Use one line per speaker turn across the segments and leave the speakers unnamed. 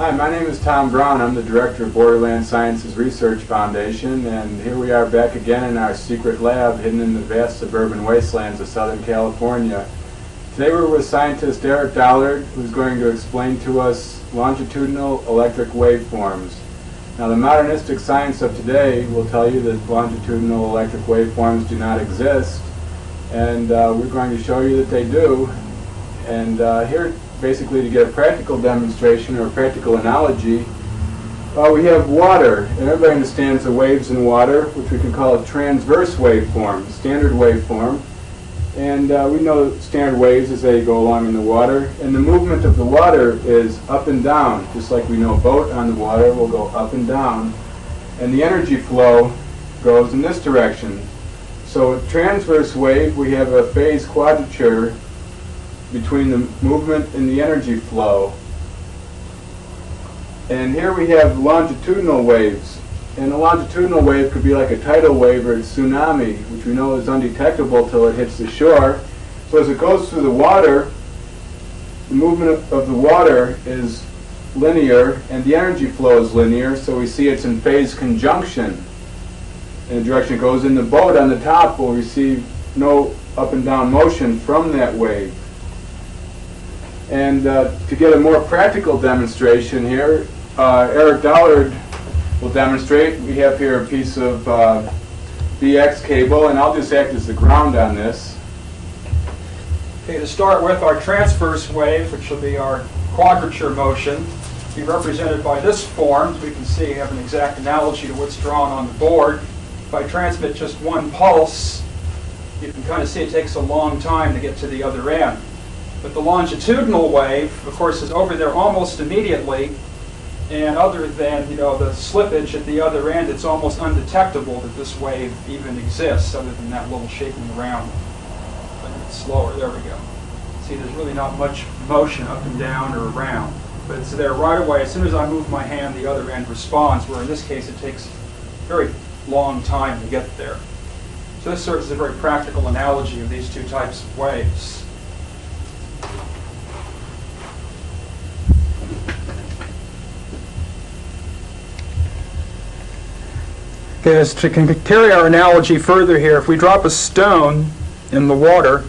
Hi, my name is Tom Brown. I'm the director of Borderland Sciences Research Foundation, and here we are back again in our secret lab hidden in the vast suburban wastelands of Southern California. Today we're with scientist Eric Dollard, who's going to explain to us longitudinal electric waveforms. Now, the modernistic science of today will tell you that longitudinal electric waveforms do not exist, and we're going to show you that they do. And here, basically, to get a practical demonstration or a practical analogy, we have water, and everybody understands the waves in water, which we can call a transverse waveform, standard waveform. And we know standard waves as they go along in the water, and the movement of the water is up and down, just like we know a boat on the water will go up and down, and the energy flow goes in this direction. So a transverse wave, we have a phase quadrature between the movement and the energy flow. And here we have longitudinal waves. And a longitudinal wave could be like a tidal wave or a tsunami, which we know is undetectable till it hits the shore. So as it goes through the water, the movement of the water is linear and the energy flow is linear, so we see it's in phase conjunction in the direction it goes. In the boat on the top will receive no up and down motion from that wave. And to get a more practical demonstration here, Eric Dollard will demonstrate. We have here a piece of BX cable, and I'll just act as the ground on this.
Okay, to start with, our transverse wave, which will be our quadrature motion, will be represented by this form. As we can see, we have an exact analogy to what's drawn on the board. If I transmit just one pulse, you can kind of see it takes a long time to get to the other end. But the longitudinal wave, of course, is over there almost immediately, and other than the slippage at the other end, it's almost undetectable that this wave even exists, other than that little shaking around. But it's slower. There we go. See, there's really not much motion up and down or around, but it's there right away. As soon as I move my hand, the other end responds. Where in this case, it takes a very long time to get there. So this serves as a very practical analogy of these two types of waves. Okay, as to carry our analogy further here, if we drop a stone in the water,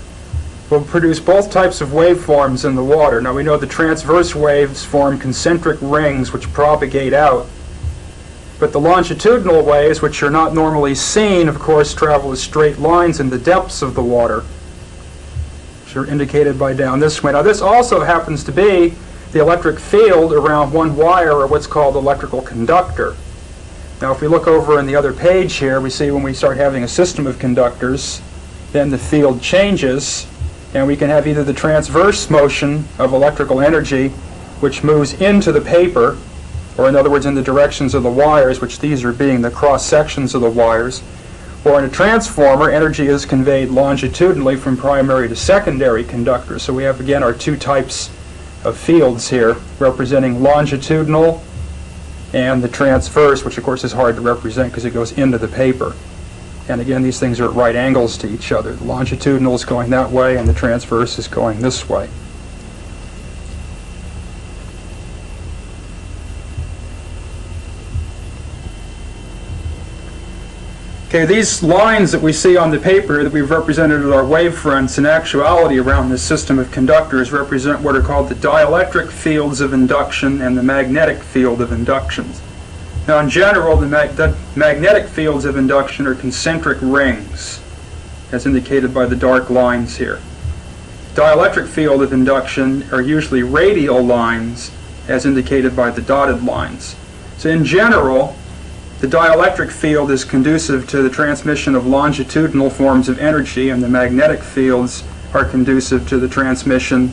we'll produce both types of waveforms in the water. Now we know the transverse waves form concentric rings which propagate out. But the longitudinal waves, which are not normally seen, of course, travel as straight lines in the depths of the water, which are indicated by down this way. Now this also happens to be the electric field around one wire, or what's called electrical conductor. Now if we look over in the other page here, we see when we start having a system of conductors, then the field changes, and we can have either the transverse motion of electrical energy, which moves into the paper, or in other words in the directions of the wires, which these are being the cross sections of the wires, or in a transformer, energy is conveyed longitudinally from primary to secondary conductors. So we have again our two types of fields here, representing longitudinal and the transverse, which of course is hard to represent because it goes into the paper. And again, these things are at right angles to each other. The longitudinal is going that way and the transverse is going this way. Okay, these lines that we see on the paper that we've represented as our wave fronts, in actuality around this system of conductors, represent what are called the dielectric fields of induction and the magnetic field of induction. Now in general, the magnetic fields of induction are concentric rings, as indicated by the dark lines here. Dielectric field of induction are usually radial lines, as indicated by the dotted lines. So in general, the dielectric field is conducive to the transmission of longitudinal forms of energy, and the magnetic fields are conducive to the transmission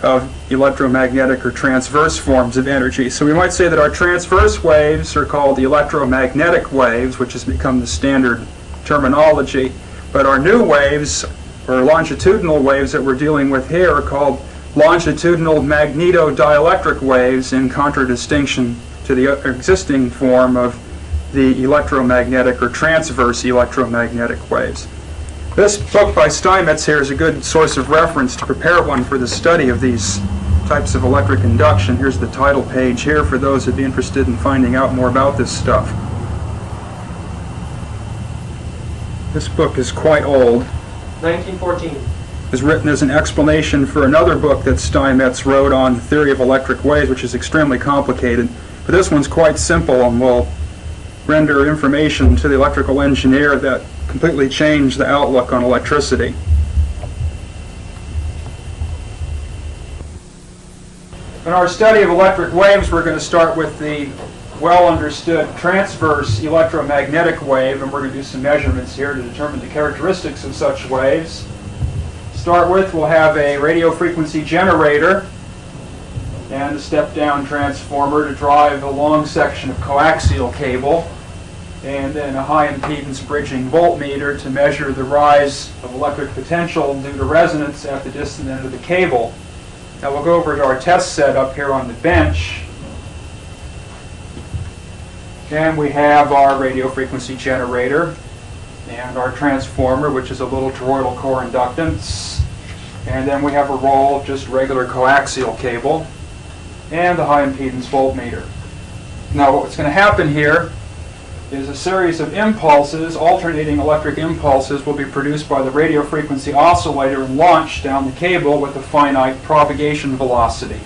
of electromagnetic or transverse forms of energy. So we might say that our transverse waves are called the electromagnetic waves, which has become the standard terminology. But our new waves, or longitudinal waves that we're dealing with here, are called longitudinal magnetodielectric waves, in contradistinction to the existing form of the electromagnetic or transverse electromagnetic waves. This book by Steinmetz here is a good source of reference to prepare one for the study of these types of electric induction. Here's the title page here for those who'd be interested in finding out more about this stuff. This book is quite old.
1914.
It was written as an explanation for another book that Steinmetz wrote on the theory of electric waves, which is extremely complicated. But this one's quite simple and will render information to the electrical engineer that completely changed the outlook on electricity. In our study of electric waves, we're going to start with the well-understood transverse electromagnetic wave, and we're going to do some measurements here to determine the characteristics of such waves. To start with, we'll have a radio frequency generator and a step-down transformer to drive a long section of coaxial cable, and then a high-impedance bridging voltmeter to measure the rise of electric potential due to resonance at the distant end of the cable. Now we'll go over to our test setup here on the bench. And we have our radio frequency generator and our transformer, which is a little toroidal core inductance. And then we have a roll of just regular coaxial cable and the high impedance voltmeter. Now what's going to happen here is a series of impulses, alternating electric impulses, will be produced by the radio frequency oscillator and launched down the cable with a finite propagation velocity.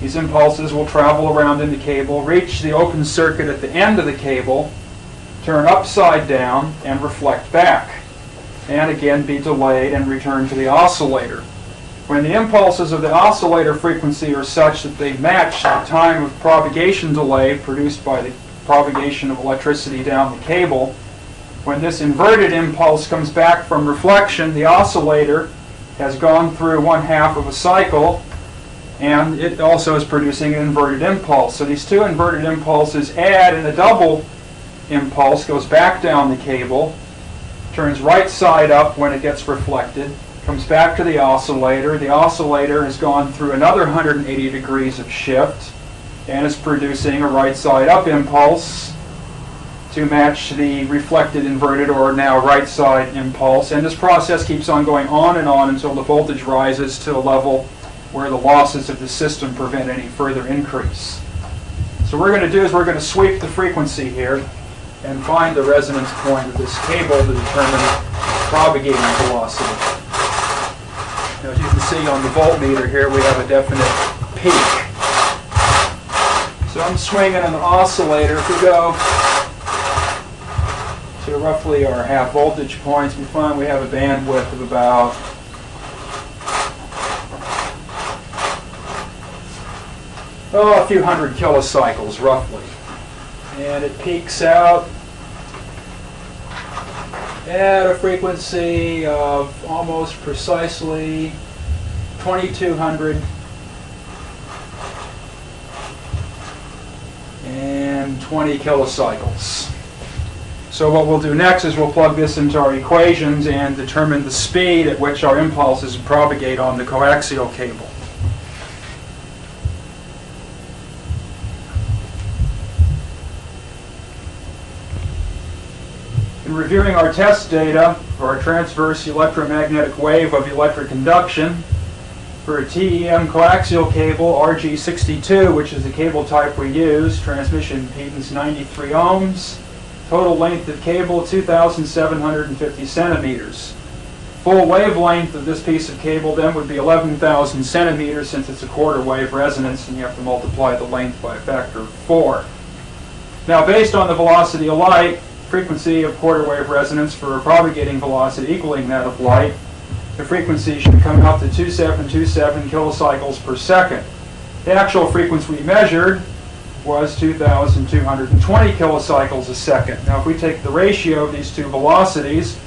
These impulses will travel around in the cable, reach the open circuit at the end of the cable, turn upside down, and reflect back, and again be delayed and return to the oscillator. When the impulses of the oscillator frequency are such that they match the time of propagation delay produced by the propagation of electricity down the cable, when this inverted impulse comes back from reflection, the oscillator has gone through 1/2 of a cycle, and it also is producing an inverted impulse. So these two inverted impulses add, and a double impulse goes back down the cable, turns right side up when it gets reflected, comes back to the oscillator. The oscillator has gone through another 180 degrees of shift and is producing a right side up impulse to match the reflected inverted, or now right side impulse. And this process keeps on going on until the voltage rises to a level where the losses of the system prevent any further increase. So what we're going to do is we're going to sweep the frequency here and find the resonance point of this cable to determine propagating velocity. Now, as you can see on the voltmeter here, we have a definite peak. So I'm swinging an oscillator. If we go to roughly our half voltage points, we find we have a bandwidth of about a few hundred kilocycles roughly. And it peaks out at a frequency of almost precisely 2200 and 20 kilocycles. So what we'll do next is we'll plug this into our equations and determine the speed at which our impulses propagate on the coaxial cable. In reviewing our test data for our transverse electromagnetic wave of electric induction, for a TEM coaxial cable RG62, which is the cable type we use, transmission impedance 93 ohms, total length of cable 2,750 centimeters. Full wavelength of this piece of cable then would be 11,000 centimeters, since it's a quarter wave resonance and you have to multiply the length by a factor of 4. Now, based on the velocity of light, frequency of quarter wave resonance for a propagating velocity equaling that of light, the frequency should come out to 2727 kilocycles per second. The actual frequency we measured was 2,220 kilocycles a second. Now, if we take the ratio of these two velocities,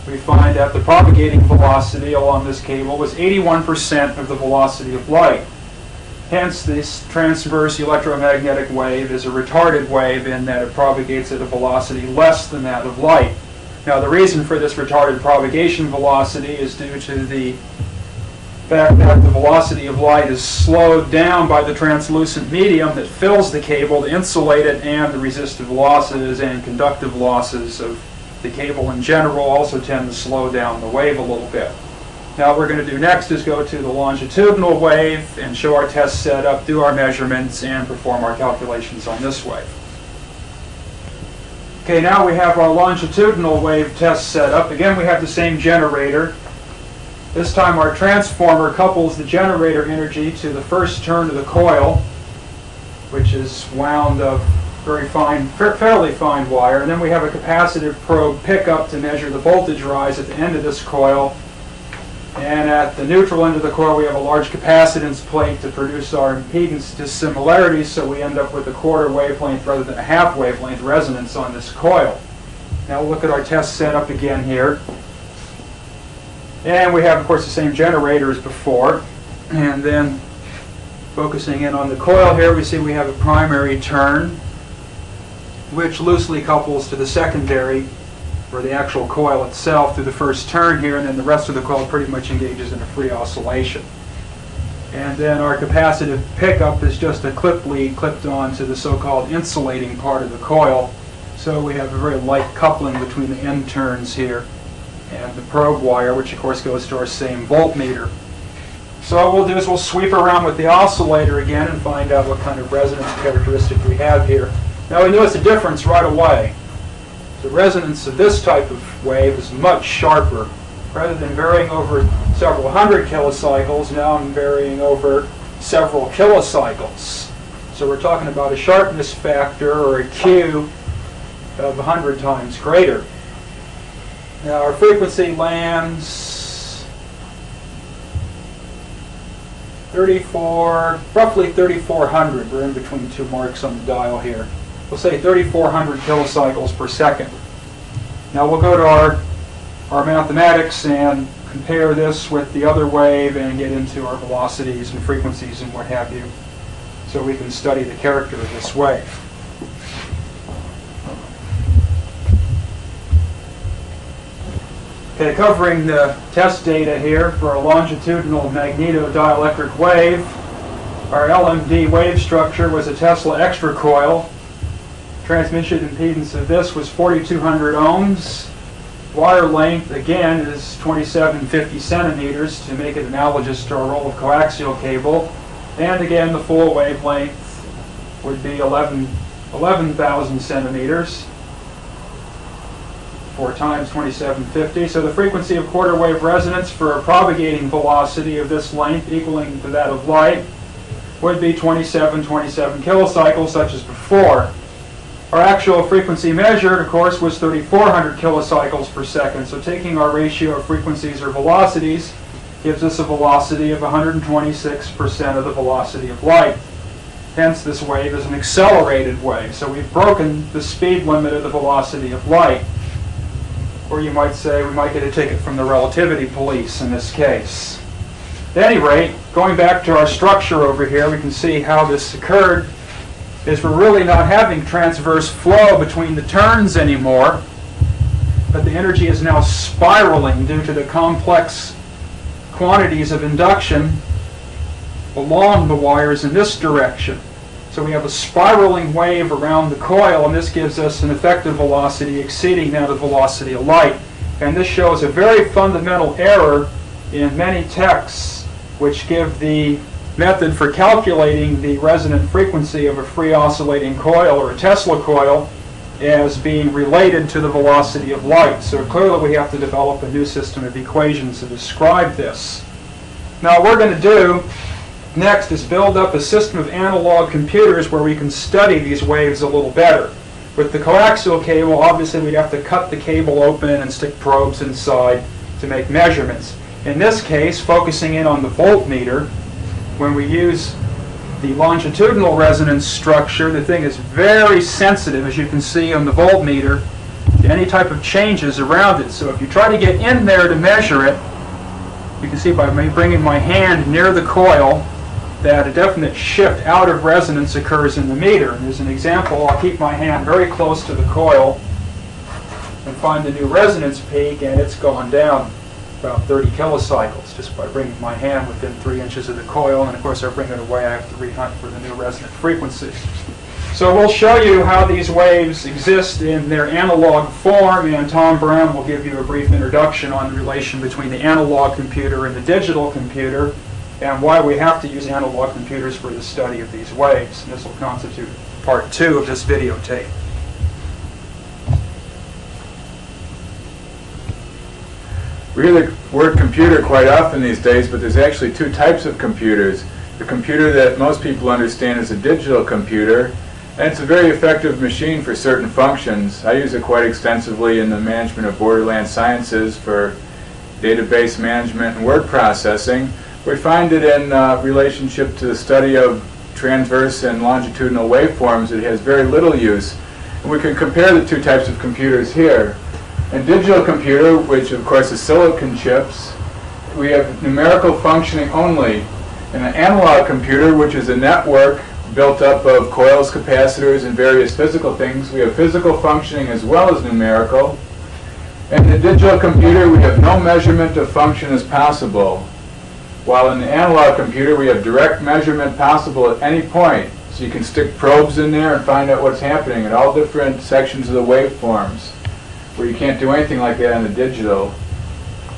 we find that the propagating velocity along this cable was 81% of the velocity of light. Hence, this transverse electromagnetic wave is a retarded wave in that it propagates at a velocity less than that of light. Now, the reason for this retarded propagation velocity is due to the fact that the velocity of light is slowed down by the translucent medium that fills the cable to insulate it, and the resistive losses and conductive losses of the cable in general also tend to slow down the wave a little bit. Now what we're going to do next is go to the longitudinal wave and show our test setup, do our measurements, and perform our calculations on this wave. Okay, now we have our longitudinal wave test set up. Again, we have the same generator. This time our transformer couples the generator energy to the first turn of the coil, which is wound of very fine, fairly fine wire. And then we have a capacitive probe pickup to measure the voltage rise at the end of this coil. And at the neutral end of the coil, we have a large capacitance plate to produce our impedance dissimilarities, so we end up with a quarter wavelength rather than a half wavelength resonance on this coil. Now we'll look at our test setup again here. And we have, of course, the same generator as before. And then focusing in on the coil here, we see we have a primary turn, which loosely couples to the secondary, or the actual coil itself, through the first turn here, and then the rest of the coil pretty much engages in a free oscillation. And then our capacitive pickup is just a clip lead clipped on to the so-called insulating part of the coil. So we have a very light coupling between the end turns here and the probe wire, which of course goes to our same voltmeter. So what we'll do is we'll sweep around with the oscillator again and find out what kind of resonance characteristic we have here. Now we notice a difference right away. The resonance of this type of wave is much sharper. Rather than varying over several hundred kilocycles, now I'm varying over several kilocycles. So we're talking about a sharpness factor, or a Q, of 100 times greater. Now our frequency lands roughly 3,400. We're in between two marks on the dial here. We'll say 3,400 kilocycles per second. Now we'll go to our mathematics and compare this with the other wave and get into our velocities and frequencies and what have you, so we can study the character of this wave. Okay, covering the test data here for a longitudinal magnetodielectric wave, our LMD wave structure was a Tesla extra coil. Transmission impedance of this was 4,200 ohms. Wire length, again, is 2750 centimeters to make it analogous to our roll of coaxial cable. And again, the full wavelength would be 11,000 centimeters. 4 times 2750. So the frequency of quarter wave resonance for a propagating velocity of this length equaling to that of light would be 27 kilocycles, such as before. Our actual frequency measured, of course, was 3,400 kilocycles per second. So taking our ratio of frequencies or velocities gives us a velocity of 126% of the velocity of light. Hence, this wave is an accelerated wave. So we've broken the speed limit of the velocity of light. Or you might say we might get a ticket from the relativity police in this case. At any rate, going back to our structure over here, we can see how this occurred. Is we're really not having transverse flow between the turns anymore, but the energy is now spiraling due to the complex quantities of induction along the wires in this direction. So we have a spiraling wave around the coil, and this gives us an effective velocity exceeding that of the velocity of light. And this shows a very fundamental error in many texts which give the method for calculating the resonant frequency of a free oscillating coil or a Tesla coil as being related to the velocity of light. So clearly we have to develop a new system of equations to describe this. Now what we're going to do next is build up a system of analog computers where we can study these waves a little better. With the coaxial cable, obviously we'd have to cut the cable open and stick probes inside to make measurements. In this case, focusing in on the voltmeter, when we use the longitudinal resonance structure, the thing is very sensitive, as you can see on the voltmeter, to any type of changes around it. So if you try to get in there to measure it, you can see by me bringing my hand near the coil that a definite shift out of resonance occurs in the meter. And as an example, I'll keep my hand very close to the coil and find the new resonance peak, and it's gone down about 30 kilocycles just by bringing my hand within 3 inches of the coil. And of course, I bring it away, I have to rehunt for the new resonant frequency. So we'll show you how these waves exist in their analog form, and Tom Brown will give you a brief introduction on the relation between the analog computer and the digital computer, and why we have to use analog computers for the study of these waves. And this will constitute part 2 of this videotape.
We hear the word computer quite often these days, but there's actually 2 types of computers. The computer that most people understand is a digital computer, and it's a very effective machine for certain functions. I use it quite extensively in the management of borderland sciences for database management and word processing. We find it in relationship to the study of transverse and longitudinal waveforms. It has very little use. And we can compare the 2 types of computers here. In digital computer, which of course is silicon chips, we have numerical functioning only. In an analog computer, which is a network built up of coils, capacitors, and various physical things, we have physical functioning as well as numerical. In the digital computer, we have no measurement of function as possible, while in the analog computer, we have direct measurement possible at any point. So you can stick probes in there and find out what's happening at all different sections of the waveforms, where you can't do anything like that in the digital.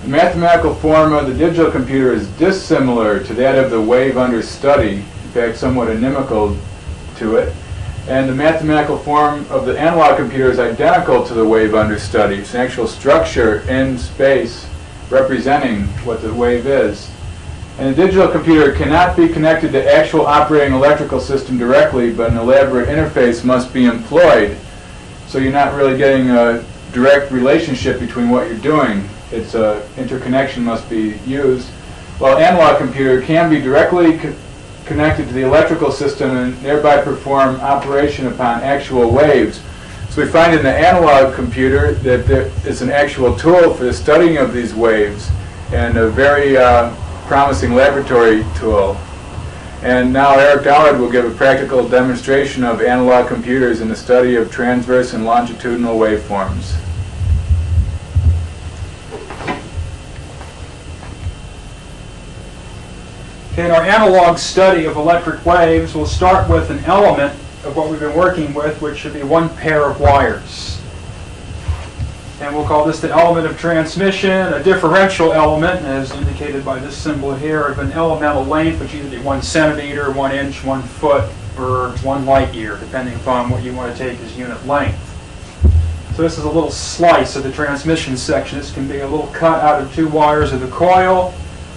The mathematical form of the digital computer is dissimilar to that of the wave under study, in fact somewhat inimical to it, and the mathematical form of the analog computer is identical to the wave under study. It's an actual structure in space representing what the wave is. And the digital computer cannot be connected to actual operating electrical system directly, but an elaborate interface must be employed. So you're not really getting a direct relationship between what you're doing. Its interconnection must be used. While analog computer can be directly connected to the electrical system and thereby perform operation upon actual waves. So we find in the analog computer that there is an actual tool for the studying of these waves, and a very promising laboratory tool. And now Eric Dollard will give a practical demonstration of analog computers in the study of transverse and longitudinal waveforms.
In our analog study of electric waves, we'll start with an element of what we've been working with, which should be one pair of wires. And we'll call this the element of transmission, a differential element, as indicated by this symbol here, of an elemental length, which either be 1 centimeter, 1 inch, 1 foot, or 1 light year, depending upon what you want to take as unit length. So this is a little slice of the transmission section. This can be a little cut out of 2 wires of the coil,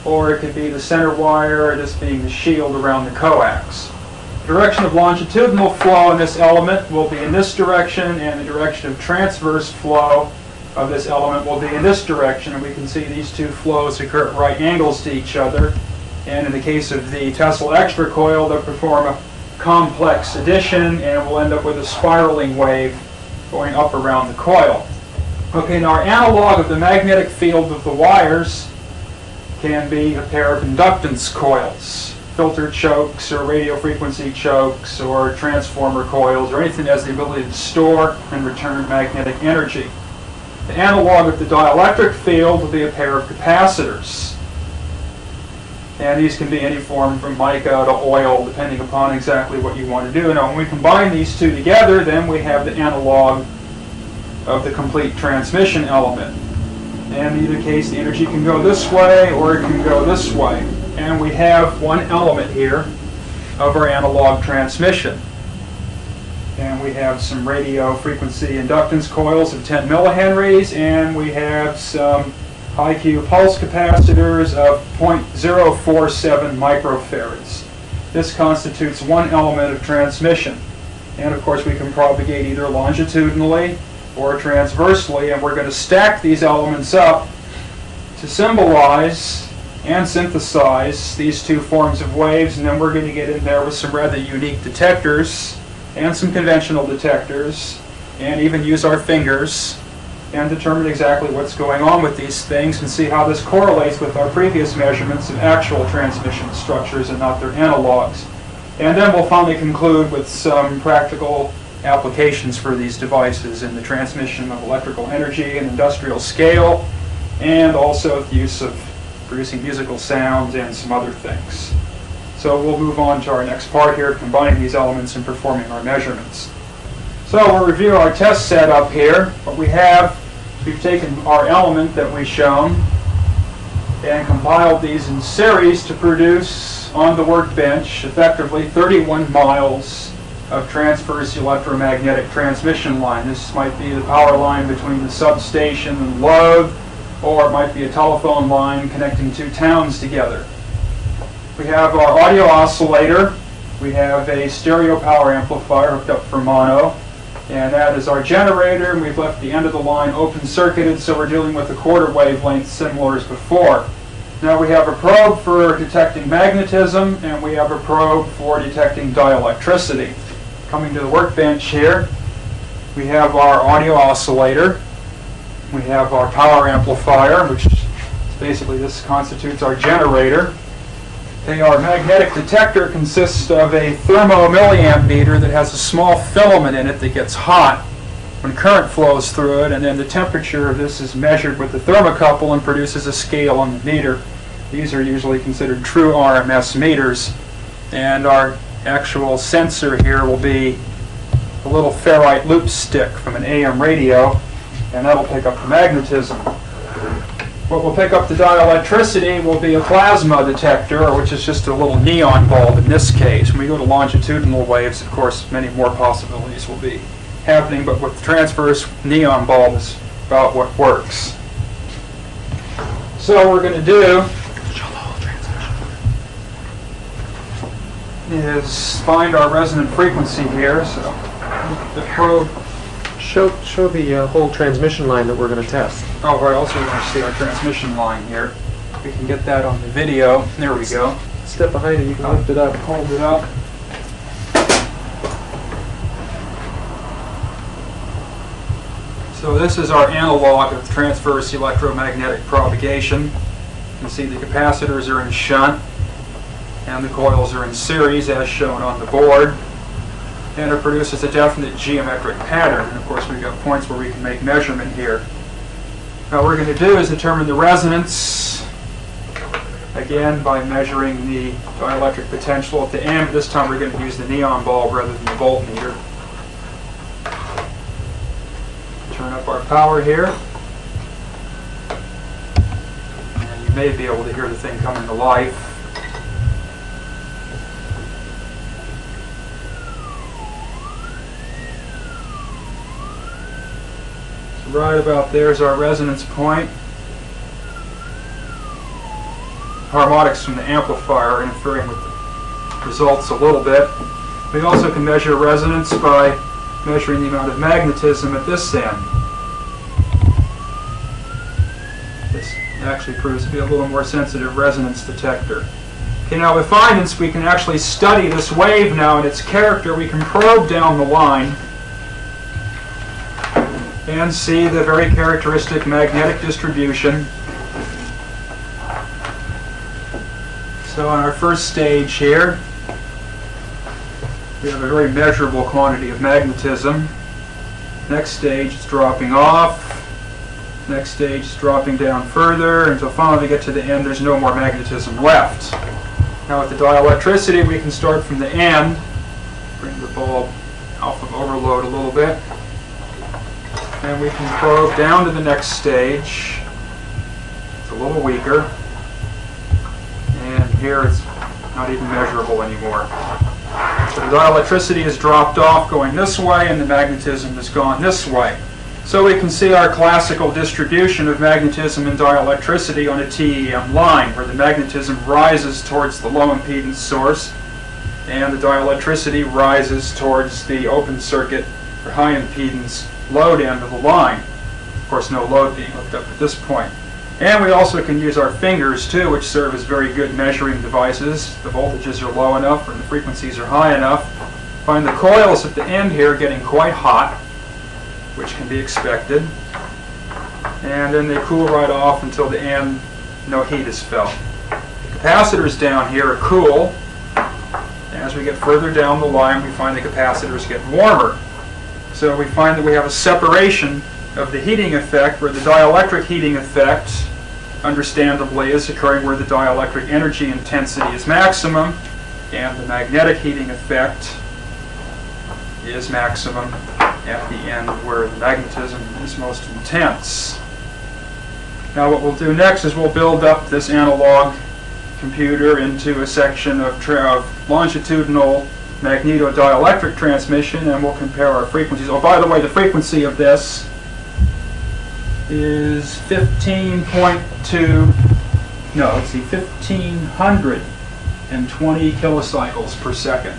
or it could be the center wire, this being the shield around the coax. The direction of longitudinal flow in this element will be in this direction, and the direction of transverse flow of this element will be in this direction. And we can see these 2 flows occur at right angles to each other. And in the case of the Tesla extra coil, they'll perform a complex addition, and we'll end up with a spiraling wave going up around the coil. Okay, now our analog of the magnetic field of the wires can be a pair of inductance coils, filter chokes or radio frequency chokes or transformer coils, or anything that has the ability to store and return magnetic energy. The analog of the dielectric field will be a pair of capacitors. And these can be any form from mica to oil, depending upon exactly what you want to do. Now when we combine these 2 together, then we have the analog of the complete transmission element. And in either case, the energy can go this way or it can go this way. And we have one element here of our analog transmission. And we have some radio frequency inductance coils of 10 millihenries, and we have some high Q pulse capacitors of 0.047 microfarads. This constitutes one element of transmission. And of course we can propagate either longitudinally or transversely, and we're going to stack these elements up to symbolize and synthesize these 2 forms of waves, and then we're going to get in there with some rather unique detectors and some conventional detectors, and even use our fingers and determine exactly what's going on with these things and see how this correlates with our previous measurements of actual transmission structures and not their analogs. And then we'll finally conclude with some practical applications for these devices in the transmission of electrical energy and industrial scale, and also the use of producing musical sounds and some other things. So we'll move on to our next part here, combining these elements and performing our measurements. So we'll review our test setup here. What we have, we've taken our element that we've shown and compiled these in series to produce on the workbench effectively 31 miles of transverse electromagnetic transmission line. This might be the power line between the substation and load, or it might be a telephone line connecting two towns together. We have our audio oscillator. We have a stereo power amplifier hooked up for mono, and that is our generator, and we've left the end of the line open circuited, so we're dealing with a quarter wavelength similar as before. Now we have a probe for detecting magnetism, and we have a probe for detecting dielectricity. Coming to the workbench here, we have our audio oscillator. We have our power amplifier, which basically this constitutes our generator. Our magnetic detector consists of a thermomilliamp meter that has a small filament in it that gets hot when current flows through it, and then the temperature of this is measured with the thermocouple and produces a scale on the meter. These are usually considered true RMS meters, and our actual sensor here will be a little ferrite loop stick from an AM radio, and that'll pick up the magnetism. What will pick up the dielectricity will be a plasma detector, which is just a little neon bulb in this case. When we go to longitudinal waves, of course, many more possibilities will be happening, but with the transverse neon bulb is about what works. So what we're going to do is find our resonant frequency here. So the probe.
Show the whole transmission line that we're going to test.
Oh, right. Also, we want to see our transmission line here. We can get that on the video. There we go.
Step behind it. You can lift it up.
Hold it up. So this is our analog of transverse electromagnetic propagation. You can see the capacitors are in shunt and the coils are in series as shown on the board. And it produces a definite geometric pattern. And of course we've got points where we can make measurement here. Now what we're going to do is determine the resonance, again by measuring the dielectric potential at the end. This time we're going to use the neon bulb rather than the voltmeter. Turn up our power here. And you may be able to hear the thing coming to life. Right about there is our resonance point. Harmonics from the amplifier are interfering with the results a little bit. We also can measure resonance by measuring the amount of magnetism at this end. This actually proves to be a little more sensitive resonance detector. Okay, now with finance we can actually study this wave now and its character. We can probe down the line and see the very characteristic magnetic distribution. So on our first stage here, we have a very measurable quantity of magnetism. Next stage is dropping off. Next stage is dropping down further until finally we get to the end. There's no more magnetism left. Now with the dielectricity we can start from the end. Bring the bulb off of overload a little bit. And we can probe down to the next stage. It's a little weaker. And here it's not even measurable anymore. So the dielectricity has dropped off going this way and the magnetism has gone this way. So we can see our classical distribution of magnetism and dielectricity on a TEM line, where the magnetism rises towards the low impedance source and the dielectricity rises towards the open circuit or high impedance load end of the line. Of course, no load being hooked up at this point. And we also can use our fingers too, which serve as very good measuring devices. The voltages are low enough and the frequencies are high enough. Find the coils at the end here getting quite hot, which can be expected. And then they cool right off until the end, no heat is felt. The capacitors down here are cool. As we get further down the line, we find the capacitors get warmer. So we find that we have a separation of the heating effect, where the dielectric heating effect, understandably, is occurring where the dielectric energy intensity is maximum, and the magnetic heating effect is maximum at the end where the magnetism is most intense. Now what we'll do next is we'll build up this analog computer into a section of longitudinal magnetodielectric transmission, and we'll compare our frequencies. Oh, by the way, the frequency of this is 1520 kilocycles per second.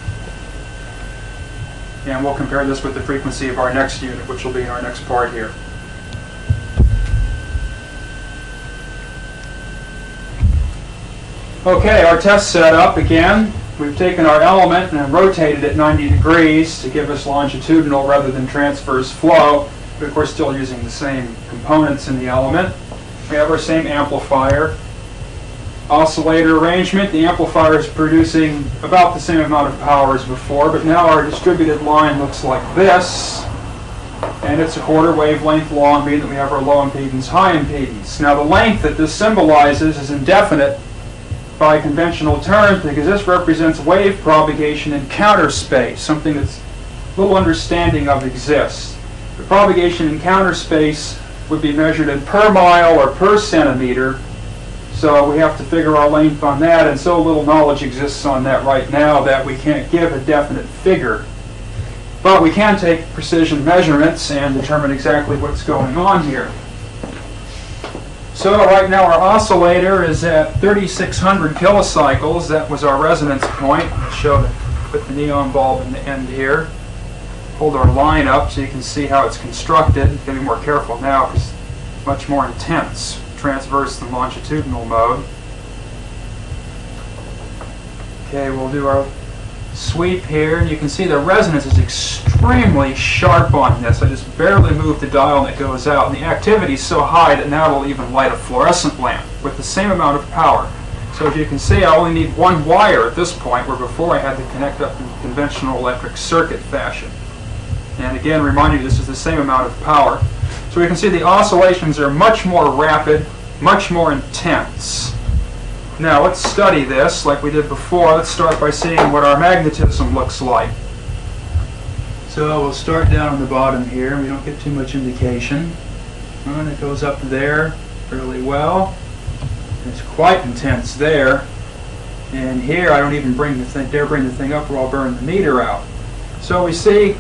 And we'll compare this with the frequency of our next unit, which will be in our next part here. Okay, our test setup again. We've taken our element and rotated it 90 degrees to give us longitudinal rather than transverse flow, but of course still using the same components in the element. We have our same amplifier. Oscillator arrangement, the amplifier is producing about the same amount of power as before, but now our distributed line looks like this, and it's a quarter wavelength long, meaning that we have our low impedance, high impedance. Now the length that this symbolizes is indefinite by conventional terms because this represents wave propagation in counter space, something that's little understanding of exists. The propagation in counter space would be measured in per mile or per centimeter, so we have to figure our length on that, and so little knowledge exists on that right now that we can't give a definite figure. But we can take precision measurements and determine exactly what's going on here. So right now our oscillator is at 3600 kilocycles. That was our resonance point. I'll put the neon bulb in the end here. Hold our line up so you can see how it's constructed. You can be more careful now because it's much more intense, transverse than longitudinal mode. Okay, we'll do our sweep here, and you can see the resonance is extremely sharp on this. I just barely move the dial and it goes out, and the activity is so high that now it'll even light a fluorescent lamp with the same amount of power. So as you can see, I only need one wire at this point, where before I had to connect up in conventional electric circuit fashion. And again, reminding you, this is the same amount of power. So we can see the oscillations are much more rapid, much more intense. Now let's study this like we did before. Let's start by seeing what our magnetism looks like. So we'll start down on the bottom here. We don't get too much indication. And it goes up there fairly well. It's quite intense there. And here I don't even dare bring the thing up or I'll burn the meter out. So we see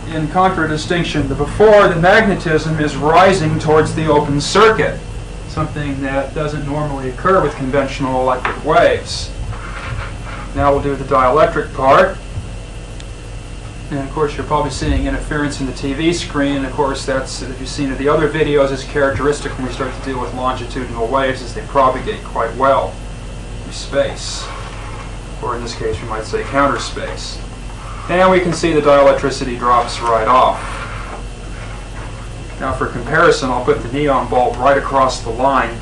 in contradistinction to before, the magnetism is rising towards the open circuit, something that doesn't normally occur with conventional electric waves. Now we'll do the dielectric part. And of course you're probably seeing interference in the TV screen, and of course that's, if you've seen the other videos, is characteristic when we start to deal with longitudinal waves, as they propagate quite well through space. Or in this case we might say counter space. And we can see the dielectricity drops right off. Now for comparison, I'll put the neon bulb right across the line.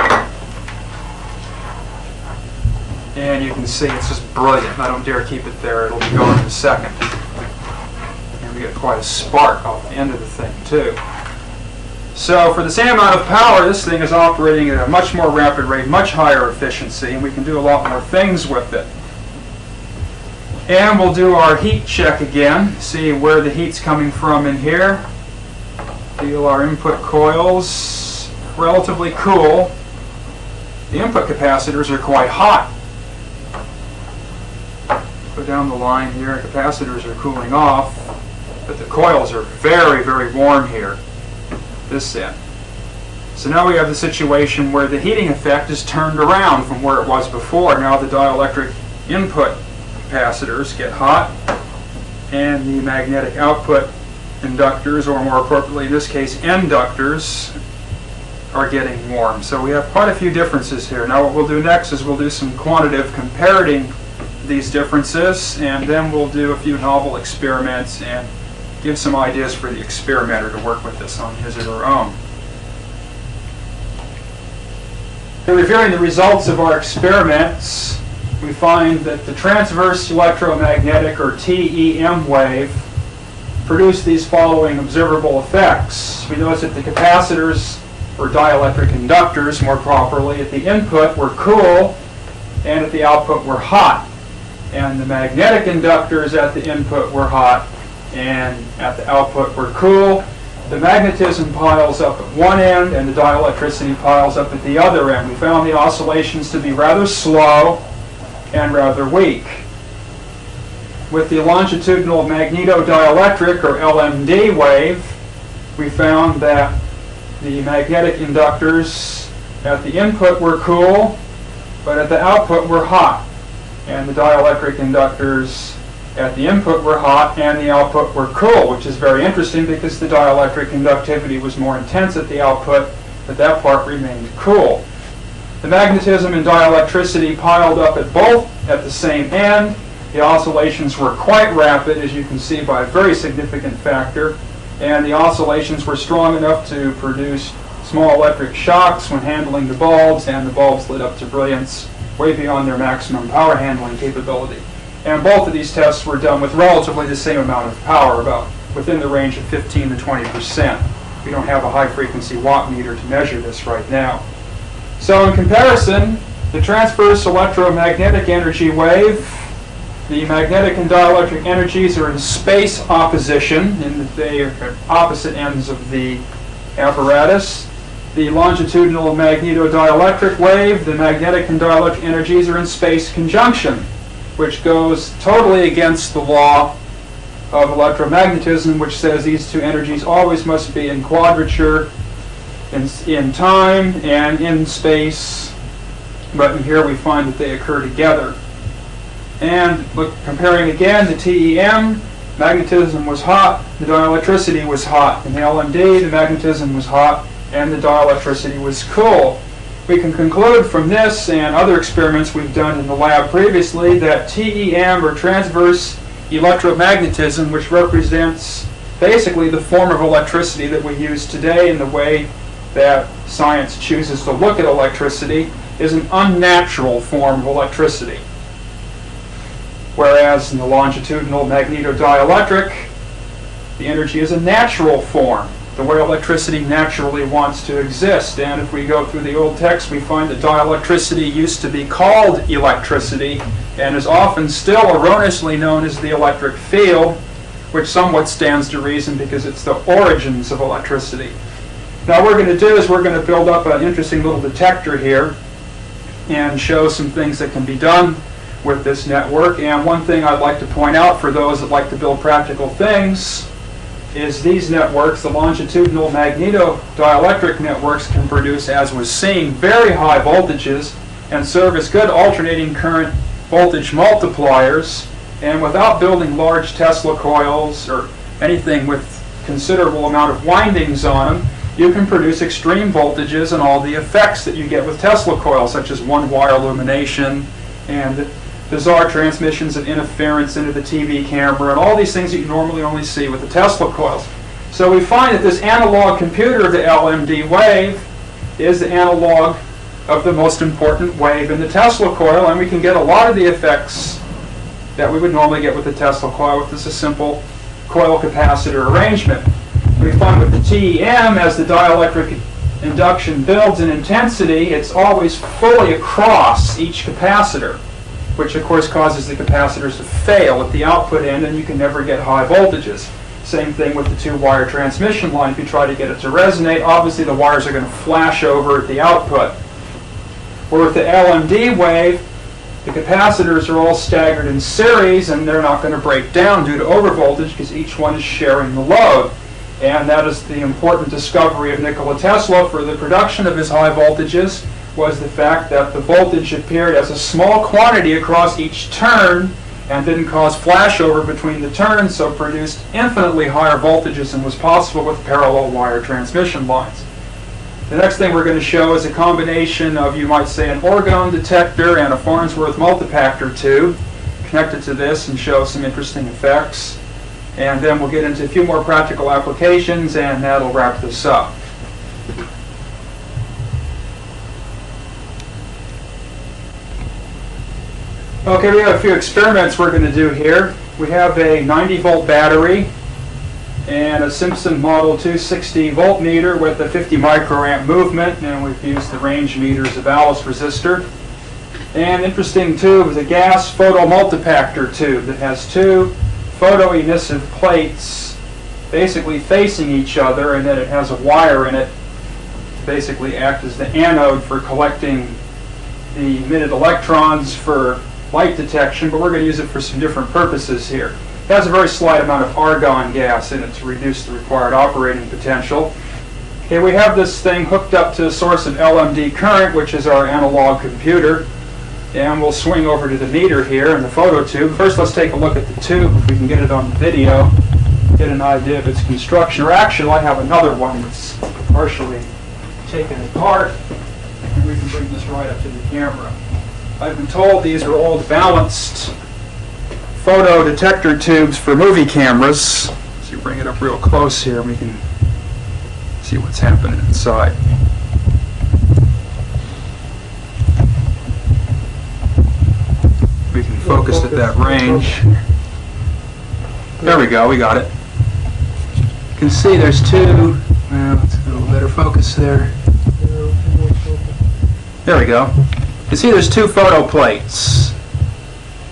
And you can see it's just brilliant. I don't dare keep it there. It'll be gone in a second. And we get quite a spark off the end of the thing too. So for the same amount of power, this thing is operating at a much more rapid rate, much higher efficiency, and we can do a lot more things with it. And we'll do our heat check again, see where the heat's coming from in here. Feel our input coils, relatively cool. The input capacitors are quite hot. Go down the line here, capacitors are cooling off, but the coils are very, very warm here, this end. So now we have the situation where the heating effect is turned around from where it was before. Now the dielectric input capacitors get hot, and the magnetic output inductors, or more appropriately in this case inductors, are getting warm. So we have quite a few differences here. Now what we'll do next is we'll do some quantitative comparing these differences, and then we'll do a few novel experiments and give some ideas for the experimenter to work with this on his or her own. In reviewing the results of our experiments, we find that the transverse electromagnetic, or TEM wave, produced these following observable effects. We notice that the capacitors, or dielectric inductors more properly, at the input were cool and at the output were hot. and the magnetic inductors at the input were hot and at the output were cool. The magnetism piles up at one end and the dielectricity piles up at the other end. We found the oscillations to be rather slow and rather weak. With the longitudinal magnetodielectric, or LMD wave, we found that the magnetic inductors at the input were cool, but at the output were hot. And the dielectric inductors at the input were hot and the output were cool, which is very interesting because the dielectric conductivity was more intense at the output, but that part remained cool. The magnetism and dielectricity piled up at both at the same end. The oscillations were quite rapid, as you can see, by a very significant factor, and the oscillations were strong enough to produce small electric shocks when handling the bulbs, and the bulbs lit up to brilliance way beyond their maximum power handling capability. And both of these tests were done with relatively the same amount of power, about within the range of 15 to 20%. We don't have a high-frequency watt meter to measure this right now. So in comparison, the transverse electromagnetic energy wave, the magnetic and dielectric energies are in space opposition, in that they are at opposite ends of the apparatus. The longitudinal magnetodielectric wave, the magnetic and dielectric energies are in space conjunction, which goes totally against the law of electromagnetism, which says these two energies always must be in quadrature in time and in space, but in here we find that they occur together. And comparing again the TEM, magnetism was hot, the dielectricity was hot. In the LMD, the magnetism was hot, and the dielectricity was cool. We can conclude from this and other experiments we've done in the lab previously that TEM, or transverse electromagnetism, which represents basically the form of electricity that we use today in the way that science chooses to look at electricity, is an unnatural form of electricity. Whereas in the longitudinal magnetodielectric, the energy is a natural form, the way electricity naturally wants to exist. And if we go through the old text, we find that dielectricity used to be called electricity and is often still erroneously known as the electric field, which somewhat stands to reason because it's the origins of electricity. Now what we're going to do is we're going to build up an interesting little detector here and show some things that can be done with this network. And one thing I'd like to point out for those that like to build practical things is these networks, the longitudinal magnetodielectric networks, can produce, as was seen, very high voltages and serve as good alternating current voltage multipliers. And without building large Tesla coils or anything with considerable amount of windings on them, you can produce extreme voltages and all the effects that you get with Tesla coils, such as one-wire illumination and bizarre transmissions of interference into the TV camera, and all these things that you normally only see with the Tesla coils. So we find that this analog computer, the LMD wave, is the analog of the most important wave in the Tesla coil, and we can get a lot of the effects that we would normally get with the Tesla coil with this a simple coil capacitor arrangement. We find with the TEM, as the dielectric induction builds in intensity, it's always fully across each capacitor, which of course causes the capacitors to fail at the output end, and you can never get high voltages. Same thing with the two-wire transmission line. If you try to get it to resonate, obviously the wires are going to flash over at the output. Or with the LMD wave, the capacitors are all staggered in series, and they're not going to break down due to overvoltage because each one is sharing the load. And that is the important discovery of Nikola Tesla for the production of his high voltages, was the fact that the voltage appeared as a small quantity across each turn and didn't cause flashover between the turns, so produced infinitely higher voltages than was possible with parallel wire transmission lines. The next thing we're going to show is a combination of, you might say, an orgone detector and a Farnsworth multipactor tube connected to this, and show some interesting effects. And then we'll get into a few more practical applications, and that'll wrap this up. Okay, we have a few experiments we're going to do here. We have a 90-volt battery and a Simpson Model 260 voltmeter with a 50 microamp movement, and we've used the range meter as a ballast resistor. And interesting tube is a gas photomultipactor tube that has two photoemissive plates basically facing each other, and then it has a wire in it to basically act as the anode for collecting the emitted electrons for light detection, but we're going to use it for some different purposes here. It has a very slight amount of argon gas in it to reduce the required operating potential. Okay, we have this thing hooked up to a source of LMD current, which is our analog computer. And we'll swing over to the meter here in the photo tube. First, let's take a look at the tube, if we can get it on the video, get an idea of its construction. Or actually, I have another one that's partially taken apart, and we can bring this right up to the camera. I've been told these are old balanced photo detector tubes for movie cameras. So you bring it up real close here, and we can see what's happening inside. We can focus at that range. There we go, we got it. You can see there's two, let's get a little better focus there. There we go. You can see there's two photo plates.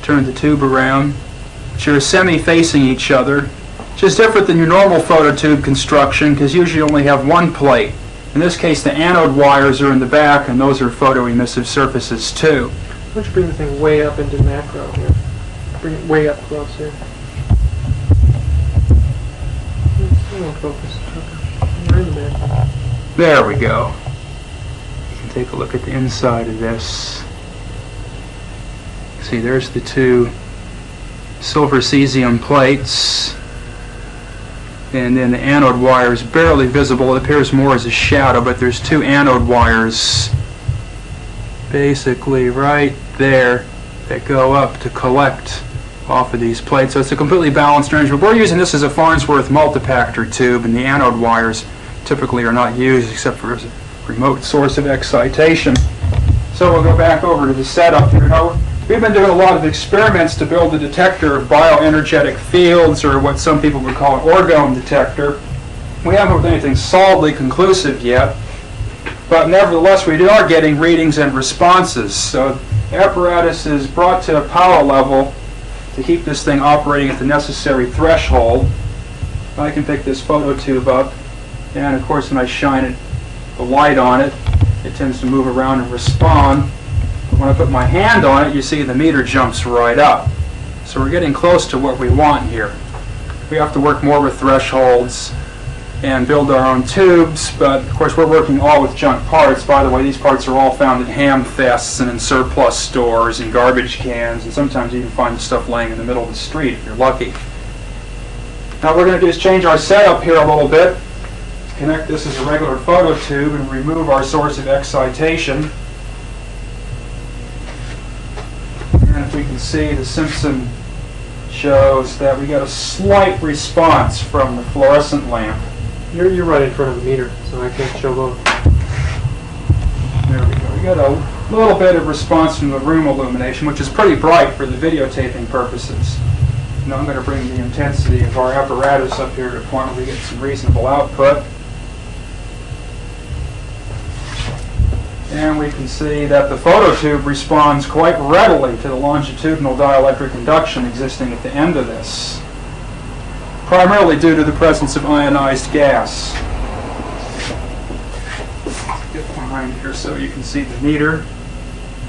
Turn the tube around, which are semi-facing each other, which is different than your normal photo tube construction because usually you only have one plate. In this case, the anode wires are in the back, and those are photoemissive surfaces too.
Why don't you bring the thing way up into macro here? Bring it way up close here. It won't focus. Okay. You're in the macro.
There we go. You can take a look at the inside of this. See, there's the two silver cesium plates. And then the anode wire is barely visible. It appears more as a shadow, but there's two anode wires basically right there that go up to collect off of these plates. So it's a completely balanced arrangement. We're using this as a Farnsworth multipactor tube, and the anode wires typically are not used except for as a remote source of excitation. So we'll go back over to the setup here. Now, we've been doing a lot of experiments to build a detector of bioenergetic fields, or what some people would call an orgone detector. We haven't done anything solidly conclusive yet, but nevertheless we are getting readings and responses. So the apparatus is brought to a power level to keep this thing operating at the necessary threshold. I can pick this photo tube up, and of course when I shine the light on it, it tends to move around and respond. When I put my hand on it, you see the meter jumps right up. So we're getting close to what we want here. We have to work more with thresholds and build our own tubes, but of course we're working all with junk parts. By the way, these parts are all found at ham fests and in surplus stores and garbage cans, and sometimes you can find the stuff laying in the middle of the street if you're lucky. Now what we're going to do is change our setup here a little bit. Connect this as a regular photo tube and remove our source of excitation. And if we can see, the Simpson shows that we got a slight response from the fluorescent lamp.
You're right in front of the meter, so I can't show both.
There we go. We got a little bit of response from the room illumination, which is pretty bright for the videotaping purposes. Now I'm going to bring the intensity of our apparatus up here to a point where we get some reasonable output. And we can see that the phototube responds quite readily to the longitudinal dielectric induction existing at the end of this, primarily due to the presence of ionized gas. Let's get behind here so you can see the meter.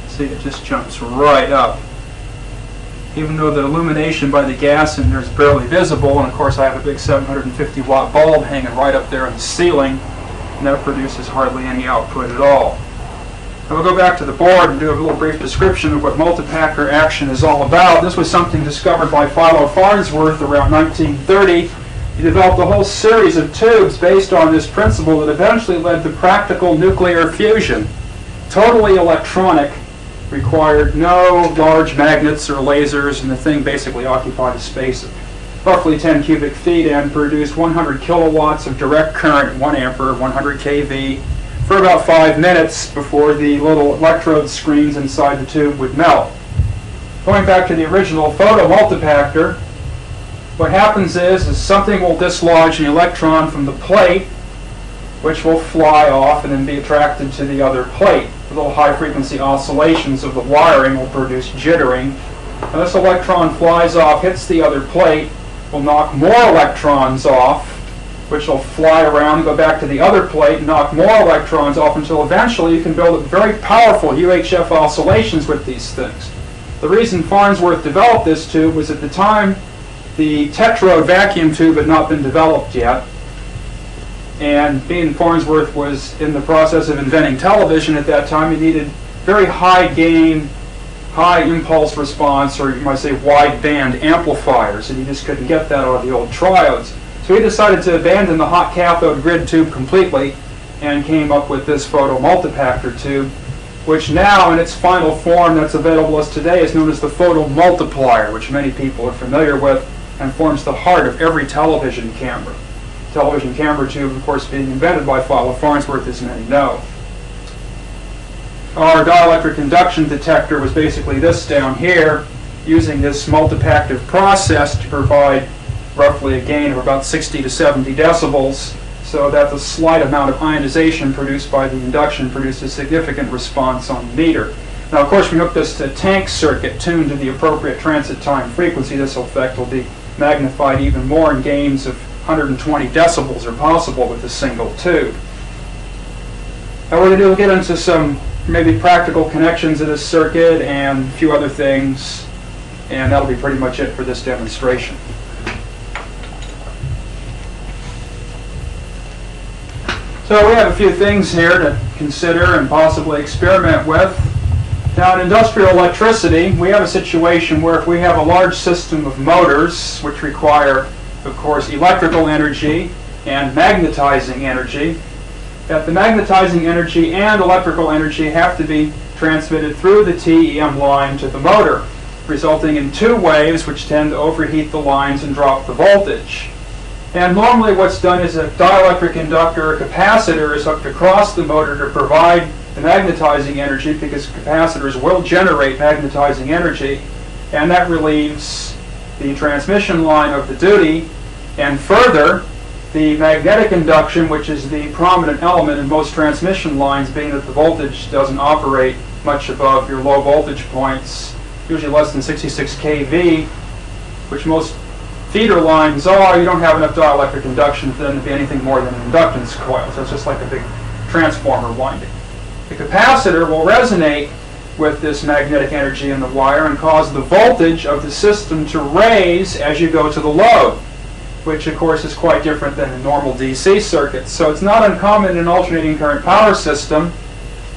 See, it just jumps right up. Even though the illumination by the gas in there is barely visible, and of course I have a big 750 watt bulb hanging right up there in the ceiling, and that produces hardly any output at all. Now we'll go back to the board and do a little brief description of what multipactor action is all about. This was something discovered by Philo Farnsworth around 1930. He developed a whole series of tubes based on this principle that eventually led to practical nuclear fusion. Totally electronic, required no large magnets or lasers, and the thing basically occupied a space of roughly 10 cubic feet and produced 100 kilowatts of direct current, 1 ampere, 100 kV, for about 5 minutes before the little electrode screens inside the tube would melt. Going back to the original photo multipactor, what happens is something will dislodge an electron from the plate, which will fly off and then be attracted to the other plate. little high-frequency oscillations of the wiring will produce jittering. Now this electron flies off, hits the other plate, will knock more electrons off, which will fly around, go back to the other plate, and knock more electrons off until eventually you can build up very powerful UHF oscillations with these things. The reason Farnsworth developed this tube was at the time the tetrode vacuum tube had not been developed yet. And being Farnsworth was in the process of inventing television at that time, he needed very high gain, high impulse response, or you might say wide band amplifiers, and he just couldn't get that out of the old triodes. So he decided to abandon the hot cathode grid tube completely and came up with this photomultipactor tube, which now in its final form that's available to us today is known as the photomultiplier, which many people are familiar with and forms the heart of every television camera. Television camera tube, of course, being invented by Farnsworth, as many know. Our dielectric induction detector was basically this down here, using this multipactive process to provide roughly a gain of about 60 to 70 decibels, so that the slight amount of ionization produced by the induction produced a significant response on the meter. Now, of course, we hook this to a tank circuit tuned to the appropriate transit time frequency. This effect will be magnified even more, and gains of 120 decibels are possible with a single tube. Now we'll get into some maybe practical connections of this circuit and a few other things, and that'll be pretty much it for this demonstration. So we have a few things here to consider and possibly experiment with. Now in industrial electricity, we have a situation where if we have a large system of motors, which require, of course, electrical energy and magnetizing energy, that the magnetizing energy and electrical energy have to be transmitted through the TEM line to the motor, resulting in two waves which tend to overheat the lines and drop the voltage. And normally what's done is a dielectric inductor or capacitor is hooked across the motor to provide the magnetizing energy, because capacitors will generate magnetizing energy, and that relieves the transmission line of the duty. And further, the magnetic induction, which is the prominent element in most transmission lines, being that the voltage doesn't operate much above your low voltage points, usually less than 66 kV, which most feeder lines are, you don't have enough dielectric induction for them to be anything more than an inductance coil. So it's just like a big transformer winding. The capacitor will resonate with this magnetic energy in the wire and cause the voltage of the system to raise as you go to the load, which of course is quite different than a normal DC circuit. So it's not uncommon in an alternating current power system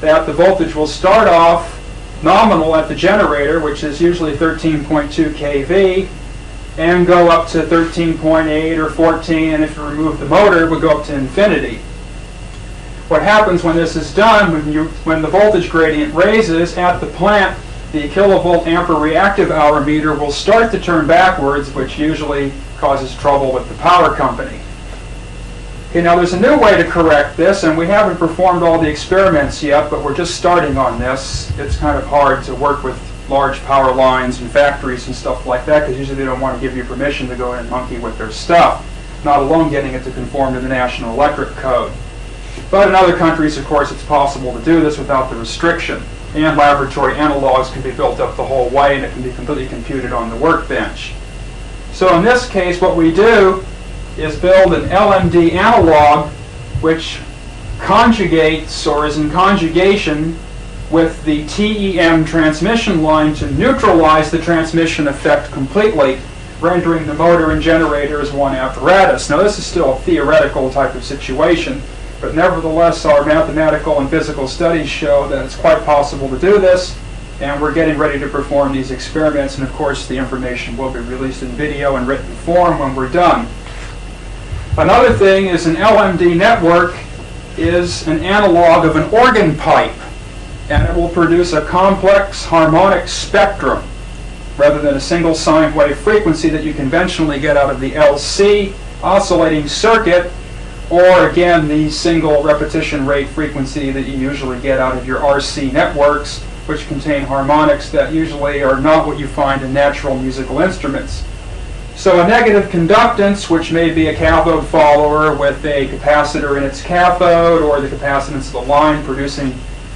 that the voltage will start off nominal at the generator, which is usually 13.2 kV, and go up to 13.8 or 14, and if you remove the motor, it would go up to infinity. What happens when this is done, when the voltage gradient raises at the plant, the kilovolt ampere reactive hour meter will start to turn backwards, which usually causes trouble with the power company. Okay, now there's a new way to correct this, and we haven't performed all the experiments yet, but we're just starting on this. It's kind of hard to work with large power lines and factories and stuff like that, because usually they don't want to give you permission to go in and monkey with their stuff, not alone getting it to conform to the National Electric Code. But in other countries, of course, it's possible to do this without the restriction. And laboratory analogs can be built up the whole way, and it can be completely computed on the workbench. So in this case, what we do is build an LMD analog which conjugates or is in conjugation with the TEM transmission line to neutralize the transmission effect completely, rendering the motor and generator as one apparatus. Now this is still a theoretical type of situation, but nevertheless our mathematical and physical studies show that it's quite possible to do this, and we're getting ready to perform these experiments, and of course the information will be released in video and written form when we're done. Another thing is an LMD network is an analog of an organ pipe, and it will produce a complex harmonic spectrum rather than a single sine wave frequency that you conventionally get out of the LC oscillating circuit, or again the single repetition rate frequency that you usually get out of your RC networks, which contain harmonics that usually are not what you find in natural musical instruments. So a negative conductance, which may be a cathode follower with a capacitor in its cathode, or the capacitance of the line producing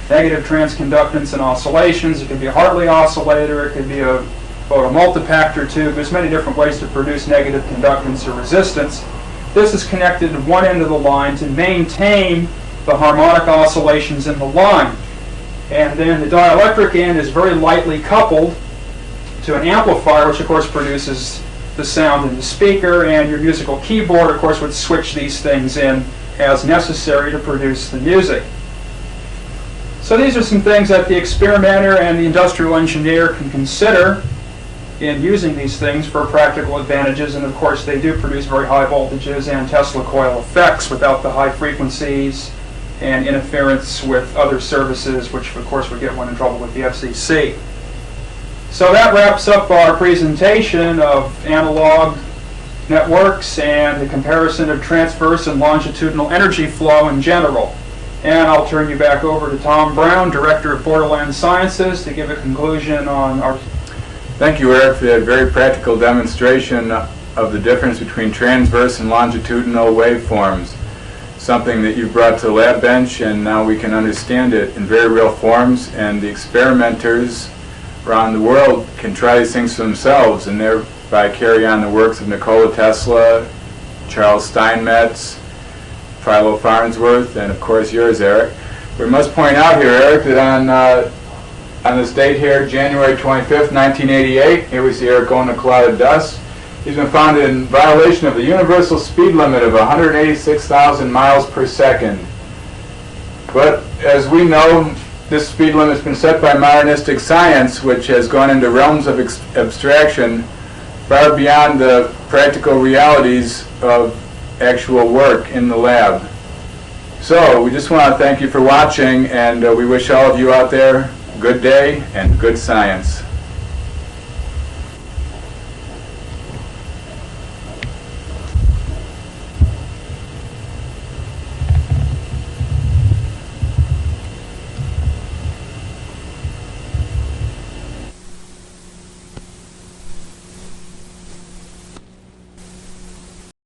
negative transconductance and oscillations. It could be a Hartley oscillator. It could be a photomultipactor tube. There's many different ways to produce negative conductance or resistance. This is connected to one end of the line to maintain the harmonic oscillations in the line. And then the dielectric end is very lightly coupled to an amplifier, which of course produces the sound in the speaker, and your musical keyboard, of course, would switch these things in as necessary to produce the music. So these are some things that the experimenter and the industrial engineer can consider in using these things for practical advantages, and of course they do produce very high voltages and Tesla coil effects without the high frequencies and interference with other services, which of course would get one in trouble with the FCC. So that wraps up our presentation of analog networks and the comparison of transverse and longitudinal energy flow in general. And I'll turn you back over to Tom Brown, Director of Borderland Sciences, to give a conclusion on our...
Thank you, Eric, for that very practical demonstration of the difference between transverse and longitudinal waveforms. Something that you brought to the lab bench, and now we can understand it in very real forms, and the experimenters around the world can try these things for themselves and thereby carry on the works of Nikola Tesla, Charles Steinmetz, Philo Farnsworth, and of course yours, Eric. We must point out here, Eric, that on this date here, January 25th, 1988, here we see Eric going to a cloud of dust. He's been found in violation of the universal speed limit of 186,000 miles per second. But as we know, this speed limit has been set by modernistic science, which has gone into realms of abstraction far beyond the practical realities of actual work in the lab. So we just want to thank you for watching, and we wish all of you out there good day and good science.